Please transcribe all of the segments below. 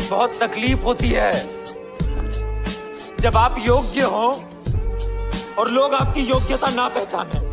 बहुत तकलीफ होती है जब आप योग्य हो और लोग आपकी योग्यता ना पहचाने।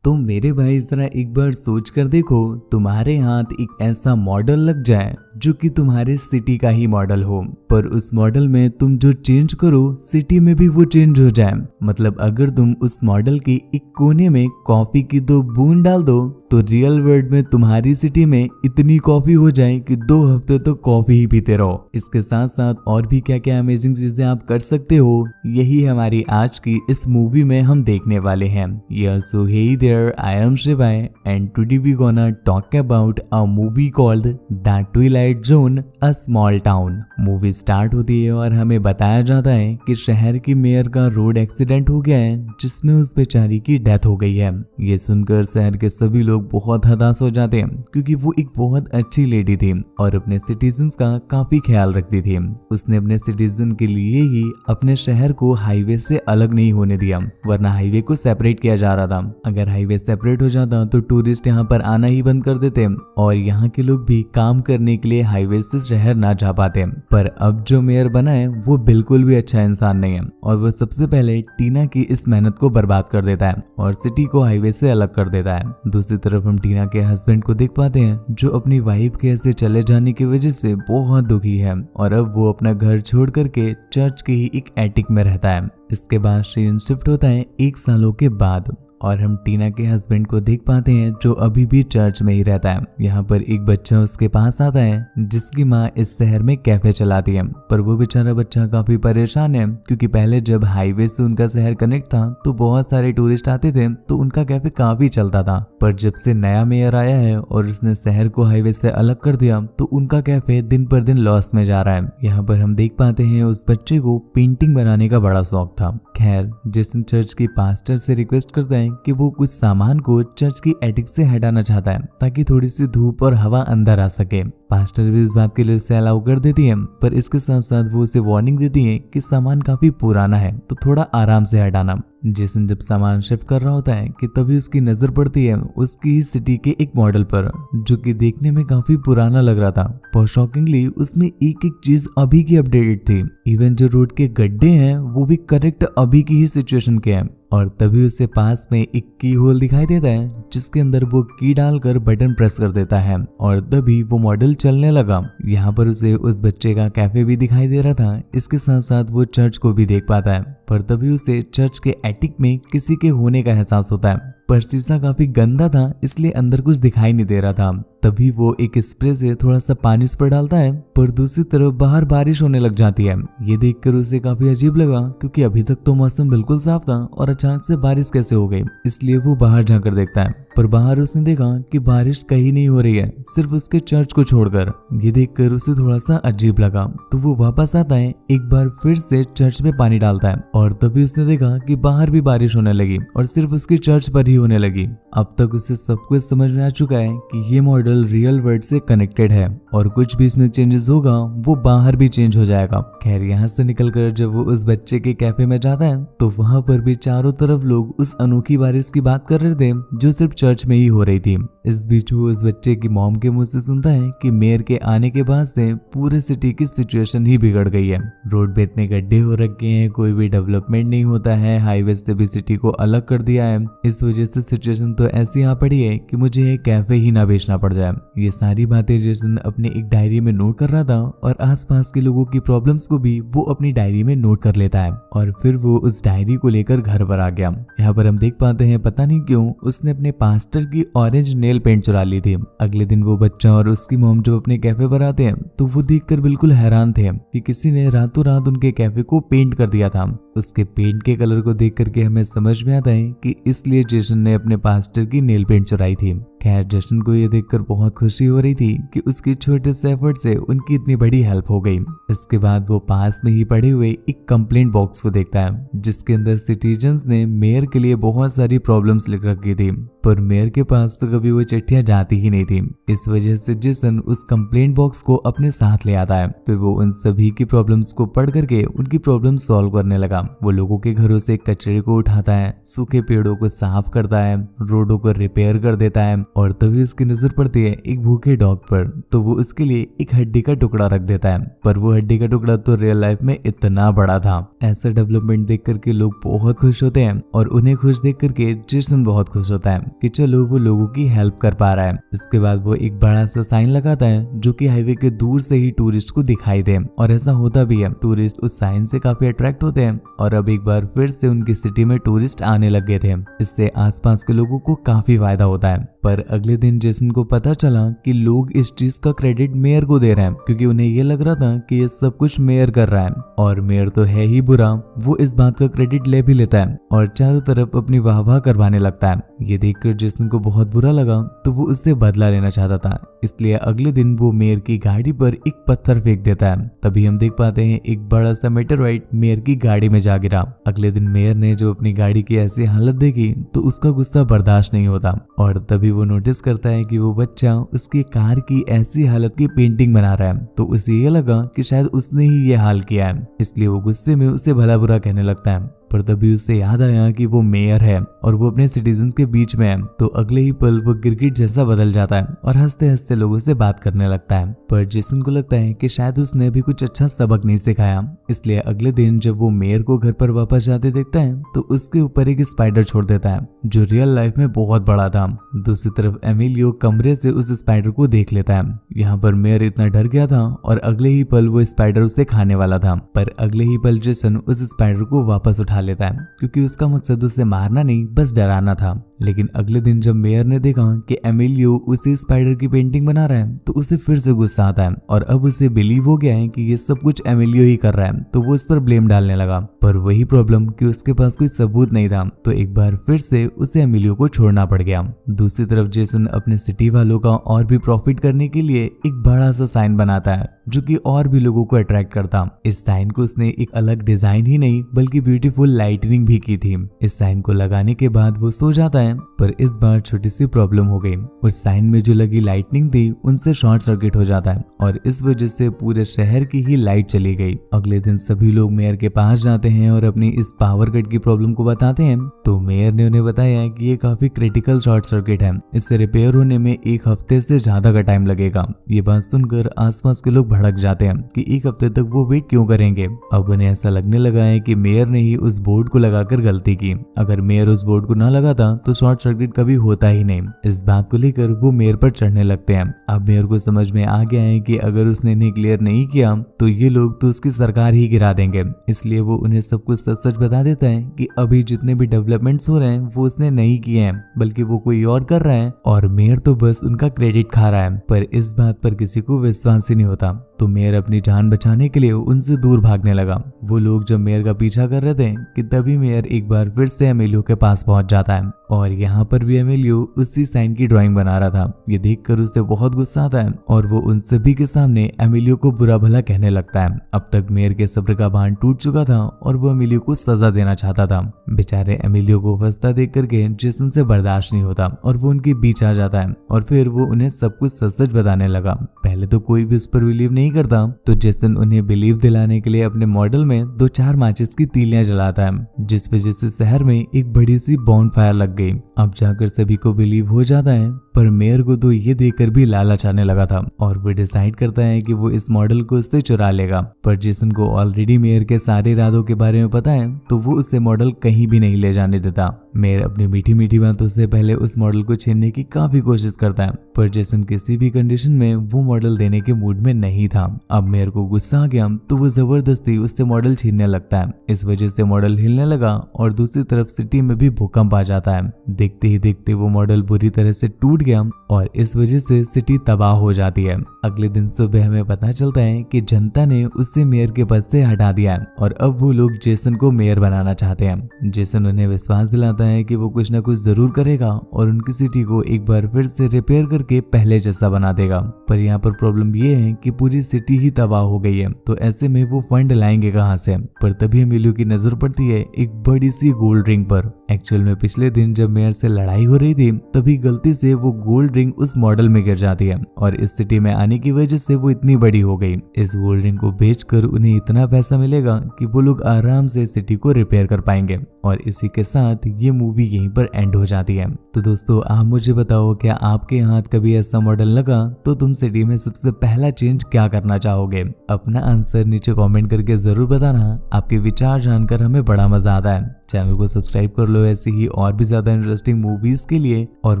तो मेरे भाई जरा एक बार सोच कर देखो, तुम्हारे हाथ एक ऐसा मॉडल लग जाए जो कि तुम्हारे सिटी का ही मॉडल हो, पर उस मॉडल में तुम जो चेंज करो सिटी में भी वो चेंज हो जाए। मतलब अगर तुम उस मॉडल के एक कोने में कॉफी की 2 बूंद डाल दो तो रियल वर्ल्ड में तुम्हारी सिटी में इतनी कॉफी हो जाए कि 2 हफ्ते तो कॉफी ही पीते रहो। इसके साथ साथ और भी क्या क्या अमेजिंग चीजें आप कर सकते हो, यही हमारी आज की इस मूवी में हम देखने वाले हैं। So hey there, I am Shivay and today we gonna talk about a movie called the twilight zone a small town. Movie start होती है और हमें बताया जाता है कि शहर की मेयर का रोड एक्सीडेंट हो गया है जिसमें उस बेचारी की डेथ हो गई है। ये सुनकर शहर के सभी लोग बहुत हताश हो जाते हैं क्योंकि वो एक बहुत अच्छी लेडी थी और अपने सिटीजन्स का काफी ख्याल रखती थी। उसने अपने सिटीजन के लिए ही अपने शहर को हाईवे से अलग नहीं होने दिया, वरना हाईवे को सेपरेट किया जा रहा था। अगर हाईवे सेपरेट हो जाता तो टूरिस्ट यहाँ पर आना ही बंद कर देते और यहाँ के लोग भी काम करने के लिए हाईवे से शहर ना जा पाते। पर अब जो मेयर बना है वो बिल्कुल भी अच्छा इंसान नहीं है और वो सबसे पहले टीना की इस मेहनत को बर्बाद कर देता है और सिटी को हाईवे से अलग कर देता है। दूसरी तरफ हम टीना के हस्बैंड को देख पाते हैं जो अपनी वाइफ के ऐसे चले जाने की वजह से बहुत दुखी है और अब वो अपना घर छोड़ करके चर्च के ही एक एटिक में रहता है। इसके बाद सीन शिफ्ट होता है 1 सालों के बाद और हम टीना के हस्बैंड को देख पाते हैं जो अभी भी चर्च में ही रहता है। यहाँ पर एक बच्चा उसके पास आता है जिसकी माँ इस शहर में कैफे चलाती है, पर वो बेचारा बच्चा काफी परेशान है क्योंकि पहले जब हाईवे से उनका शहर कनेक्ट था तो बहुत सारे टूरिस्ट आते थे तो उनका कैफे काफी चलता था। पर जब से नया मेयर आया है और उसने शहर को हाईवे से अलग कर दिया तो उनका कैफे दिन पर दिन लॉस में जा रहा है। यहाँ पर हम देख पाते हैं उस बच्चे को पेंटिंग बनाने का बड़ा शौक था। खैर जेसन चर्च की पास्टर से रिक्वेस्ट करता है कि वो कुछ सामान को चर्च की एटिक से हटाना चाहता है ताकि थोड़ी सी धूप और हवा अंदर आ सके। पास्टर भी इस बात के लिए उसे अलाउ कर देती है, पर इसके साथ साथ वो उसे वार्निंग देती है कि सामान काफी पुराना है तो थोड़ा आराम से हटाना। जेसन जब सामान शिफ्ट कर रहा होता है कि तभी उसकी नजर पड़ती है उसकी सिटी के एक मॉडल पर जो कि देखने में काफी पुराना लग रहा था, पर शॉकिंगली उसमें एक एक चीज अभी की अपडेटेड थी। इवन जो रोड के गड्ढे हैं वो भी करेक्ट अभी की ही सिचुएशन के हैं। और तभी उसे पास में एक की होल दिखाई देता है जिसके अंदर वो की डालकर बटन प्रेस कर देता है और तभी वो मॉडल चलने लगा। यहाँ पर उसे उस बच्चे का कैफे भी दिखाई दे रहा था, इसके साथ साथ वो चर्च को भी देख पाता है। पर तभी उसे चर्च के एटिक में किसी के होने का एहसास होता है, पर शीशा काफी गंदा था इसलिए अंदर कुछ दिखाई नहीं दे रहा था। तभी वो एक स्प्रे से थोड़ा सा पानी उस पर डालता है, पर दूसरी तरफ बाहर बारिश होने लग जाती है। ये देखकर उसे काफी अजीब लगा क्योंकि अभी तक तो मौसम बिल्कुल साफ था और अचानक से बारिश कैसे हो गई, इसलिए वो बाहर जाकर देखता है। पर बाहर उसने देखा कि बारिश कहीं नहीं हो रही है, सिर्फ उसके चर्च को छोड़कर। ये देखकर उसे थोड़ा सा अजीब लगा तो वो वापस आता है, एक बार फिर से चर्च में पानी डालता है और तभी उसने देखा कि बाहर भी बारिश होने लगी और सिर्फ उसकी चर्च पर ही होने लगी। अब तक उसे सब कुछ समझ में आ चुका है कि ये मॉडल रियल वर्ल्ड से कनेक्टेड है और कुछ भी इसमें चेंजेस होगा वो बाहर भी चेंज हो जाएगा। खैर यहाँ से निकलकर जब वो उस बच्चे के कैफे में जाता है तो वहां पर भी चारों तरफ लोग उस अनोखी बारिश की बात कर रहे थे जो सिर्फ चर्च में ही हो रही थी। इस बीच वो उस बच्चे की मॉम के मुंह से सुनता है कि मेयर के आने के बाद से पूरे सिटी की सिचुएशन ही बिगड़ गई है। रोड पे इतने गड्ढे हो रखे हैं, कोई भी डेवलपमेंट नहीं होता है, हाईवे से भी सिटी को अलग कर दिया है। इस वजह से सिचुएशन तो ऐसी आ पड़ी है कि मुझे ये कैफे ही ना बेचना पड़ जाए। ये सारी बातें जेसन अपने एक डायरी में नोट कर रहा था और आसपास के लोगों की प्रॉब्लम्स को भी वो अपनी डायरी में नोट कर लेता है और फिर वो उस डायरी को लेकर घर पर आ गया। यहाँ पर हम देख पाते हैं पता नहीं क्यों उसने अपने पास्टर की ऑरेंज नेल पेंट चुरा ली थी। अगले दिन वो बच्चा और उसकी मॉम जब अपने कैफे पर आते हैं तो वो देखकर बिल्कुल हैरान थे कि किसी ने रातों रात उनके कैफे को पेंट कर दिया था। उसके पेंट के कलर को देख करके हमें समझ में आता है कि इसलिए जेसन ने अपने पास्टर की नेल पेंट चुराई थी। खैर जेसन को ये देखकर बहुत खुशी हो रही थी कि उसके छोटे से एफर्ट से उनकी इतनी बड़ी हेल्प हो गई। इसके बाद वो पास में ही पड़े हुए एक कंप्लेंट बॉक्स को देखता है जिसके अंदर सिटीजन्स ने मेयर के लिए बहुत सारी प्रॉब्लम्स लिख रखी थी, पर मेयर के पास तो कभी वो चिट्ठियां जाती ही नहीं थी। इस वजह से जेसन उस कंप्लेंट बॉक्स को अपने साथ ले आता है। फिर वो उन सभी की प्रॉब्लम्स को पढ़ करके उनकी प्रॉब्लम सॉल्व करने लगा। वो लोगों के घरों से कचरे को उठाता है, सूखे पेड़ों को साफ करता है, रोडों को रिपेयर कर देता है और तभी उसकी नजर पड़ती है एक भूखे डॉग पर। तो वो उसके लिए एक हड्डी का टुकड़ा रख देता है, पर वो हड्डी का टुकड़ा तो रियल लाइफ में इतना बड़ा था। ऐसा डेवलपमेंट देख करके लोग बहुत खुश होते हैं और उन्हें खुश देख करके जेसन बहुत खुश होता है कि चलो वो लोगों की हेल्प कर पा रहा है। इसके बाद वो एक बड़ा सा साइन लगाता है जो कि हाईवे के दूर से ही टूरिस्ट को दिखाई दे, और ऐसा होता भी है। टूरिस्ट उस साइन से काफी अट्रैक्ट होते हैं और अब एक बार फिर से उनकी सिटी में टूरिस्ट आने लग गए थे। इससे आसपास के लोगों को काफी फायदा होता है। पर अगले दिन जेसन को पता चला कि लोग इस चीज का क्रेडिट मेयर को दे रहे हैं, क्योंकि उन्हें ये लग रहा था कि ये सब कुछ मेयर कर रहा है और मेयर तो है ही बुरा। वो इस बात का क्रेडिट ले भी लेता है और चारों तरफ अपनी वाहवाह करवाने लगता है। ये देखकर जेसन को बहुत बुरा लगा, तो वो उससे बदला लेना चाहता था। इसलिए अगले दिन वो मेयर की गाड़ी पर एक पत्थर फेंक देता है। तभी हम देख पाते हैं एक बड़ा सा मेटेरॉइड मेयर की गाड़ी में जा गिरा। अगले दिन मेयर ने जो अपनी गाड़ी की ऐसी हालत देखी तो उसका गुस्सा बर्दाश्त नहीं होता, और तभी वो नोटिस करता है कि वो बच्चा उसकी कार की ऐसी हालत की पेंटिंग बना रहा है। तो उसे ये लगा कि शायद उसने ही ये हाल किया है, इसलिए वो गुस्से में उसे भला बुरा कहने लगता है। पर तभी उसे याद आया कि वो मेयर है और वो अपने सिटीजन्स के बीच में है। तो अगले ही पल वो गिरगिट जैसा बदल जाता है और हंसते हंसते लोगों से बात करने लगता है। पर जेसन को लगता है कि शायद उसने अभी कुछ अच्छा सबक नहीं सिखाया, इसलिए अगले दिन जब वो मेयर को घर पर वापस जाते देखता है तो उसके ऊपर एक स्पाइडर छोड़ देता है जो रियल लाइफ में बहुत बड़ा था। दूसरी तरफ एमिलियो कमरे से उस स्पाइडर को देख लेता है। यहाँ पर मेयर इतना डर गया था और अगले ही पल वो स्पाइडर उसे खाने वाला था। पर अगले ही पल जेसन उस स्पाइडर को वापस उठा लेता है, क्योंकि उसका मकसद उसे मारना नहीं बस डराना था। लेकिन अगले दिन जब मेयर ने देखा कि एमिलियो उसी स्पाइडर की पेंटिंग बना रहा है तो उसे फिर से गुस्सा आता है और अब उसे बिलीव हो गया है कि ये सब कुछ एमिलियो ही कर रहा है। तो वो उस पर ब्लेम डालने लगा, पर वही प्रॉब्लम कि उसके पास कोई सबूत नहीं था। तो एक बार फिर से उसे एमिलियो को छोड़ना पड़ गया। दूसरी तरफ जेसन अपने सिटी वालों का और भी प्रॉफिट करने के लिए एक बड़ा सा साइन बनाता है जो कि और भी लोगों को अट्रैक्ट करता। इस साइन को उसने एक अलग डिजाइन ही नहीं बल्कि ब्यूटीफुल लाइटनिंग भी की थी। इस साइन को लगाने के बाद वो सो जाता है, पर इस बार छोटी सी प्रॉब्लम हो गई। उस साइन में जो लगी लाइटनिंग थी उनसे शॉर्ट सर्किट हो जाता है और इस वजह से पूरे शहर की ही लाइट चली गई। अगले दिन सभी लोग मेयर के पास जाते हैं और अपनी इस पावर कट की प्रॉब्लम को बताते हैं। तो मेयर ने उन्हें बताया कि ये काफी क्रिटिकल शॉर्ट सर्किट है, इससे रिपेयर होने में एक हफ्ते से ज्यादा का टाइम लगेगा। ये बात सुनकर आसपास के लोग भड़क जाते हैं कि एक हफ्ते तक वो वेट क्यों करेंगे। अब उन्हें ऐसा लगने लगा है कि मेयर ने ही उस बोर्ड को लगाकर गलती की। अगर मेयर उस बोर्ड को ना लगाता तो शॉर्ट सर्किट कभी होता ही नहीं। इस बात को लेकर वो मेयर पर चढ़ने लगते हैं। अब मेयर को समझ में आ गया है कि अगर उसने इन्हें क्लियर नहीं किया तो ये लोग तो उसकी सरकार ही गिरा देंगे, इसलिए वो उन्हें सब कुछ सच सच बता देता है कि अभी जितने भी डेवलपमेंट्स हो रहे हैं वो उसने नहीं किए हैं बल्कि वो कोई और कर रहा है और मेयर तो बस उनका क्रेडिट खा रहा है। पर इस बात पर किसी को विश्वास ही नहीं होता। तो मेयर अपनी जान बचाने के लिए उनसे दूर भागने लगा। वो लोग जब मेयर का पीछा कर रहे थे कि तभी मेयर एक बार फिर से एमिलियो के पास पहुंच जाता है और यहाँ पर भी एमिलियो उसी साइन की ड्राइंग बना रहा था। ये देखकर उसे बहुत गुस्सा आता है और वो उन सभी के सामने एमिलियो को बुरा भला कहने लगता है। अब तक मेयर के सब्र का बांध टूट चुका था और वो एमिलियो को सजा देना चाहता था। बेचारे एमिलियो को फंसता देख करके जेसन से बर्दाश्त नहीं होता और वो उनके बीच आ जाता है और फिर वो उन्हें सब कुछ सच सच बताने लगा। पहले तो कोई भी उस पर बिलीव नहीं करता, तो जेसन उन्हें बिलीव दिलाने के लिए अपने मॉडल में 2-4 माचिस की तीलियां जलाता है, जिस वजह से शहर में एक बड़ी सी बॉनफायर लग गई। अब जाकर सभी को बिलीव हो जाता है, पर मेयर को तो ये देखकर भी लालच आने लगा था और वो डिसाइड करता है कि वो इस मॉडल को उससे चुरा लेगा। पर जेसन को ऑलरेडी मेयर के सारे इरादों के बारे में पता है, तो वो उसे मॉडल कहीं भी नहीं ले जाने देता। मेयर अपनी मीठी मीठी बातों से पहले उस मॉडल को छीनने की काफी कोशिश करता है, पर जेसन किसी भी कंडीशन में वो मॉडल देने के मूड में नहीं था। अब मेयर को गुस्सा आ गया तो वो जबरदस्ती उससे मॉडल छीनने लगता है। इस वजह से मॉडल हिलने लगा और दूसरी तरफ सिटी में भी भूकंप आ जाता है। देखते ही देखते वो मॉडल बुरी तरह से टूट गया और इस वजह से सिटी तबाह हो जाती है। अगले दिन सुबह हमें पता चलता है कि जनता ने उससे मेयर के पद से हटा दिया है और अब वो लोग जेसन को मेयर बनाना चाहते हैं। जेसन उन्हें विश्वास दिलाता है कि वो कुछ ना कुछ जरूर करेगा और उनकी सिटी को एक बार फिर से रिपेयर करके पहले जैसा बना देगा। पर यहाँ पर प्रॉब्लम ये है कि पूरी सिटी ही तबाह हो गई है, तो ऐसे में वो फंड लाएंगे कहाँ से। पर तभी एमिलियो की नजर पड़ती है एक बड़ी सी गोल्ड रिंग पर एक्चुअल में पिछले दिन जब मेयर से लड़ाई हो रही थी तभी गलती से वो गोल्ड रिंग उस मॉडल में गिर जाती है और इस सिटी में आने की वजह से वो इतनी बड़ी हो गई। इस गोल्ड रिंग को बेचकर उन्हें इतना पैसा मिलेगा कि वो लोग आराम से सिटी को रिपेयर कर पाएंगे। और इसी के साथ ये मूवी यहीं पर एंड हो जाती है। तो दोस्तों आप मुझे बताओ, क्या आपके हाथ कभी ऐसा मॉडल लगा तो तुम सिटी में सबसे पहला चेंज क्या करना चाहोगे? अपना आंसर नीचे कमेंट करके जरूर बताना। आपके विचार जानकर हमें बड़ा मजा आता है। चैनल को सब्सक्राइब कर लो ऐसी ही और भी ज्यादा इंटरेस्टिंग मूवीज के लिए। और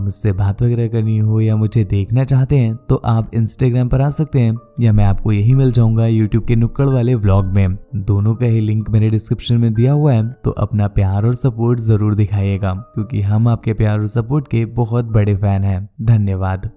मुझसे बात वगैरह करनी हो या मुझे देखना चाहते हैं तो आप इंस्टाग्राम पर आ सकते हैं या मैं आपको यही मिल जाऊंगा यूट्यूब के नुक्कड़ वाले व्लॉग में। दोनों का ही लिंक मेरे डिस्क्रिप्शन में दिया हुआ है। तो अपना प्यार और सपोर्ट जरूर दिखाइएगा क्योंकि हम आपके प्यार और सपोर्ट के बहुत बड़े फैन हैं। धन्यवाद।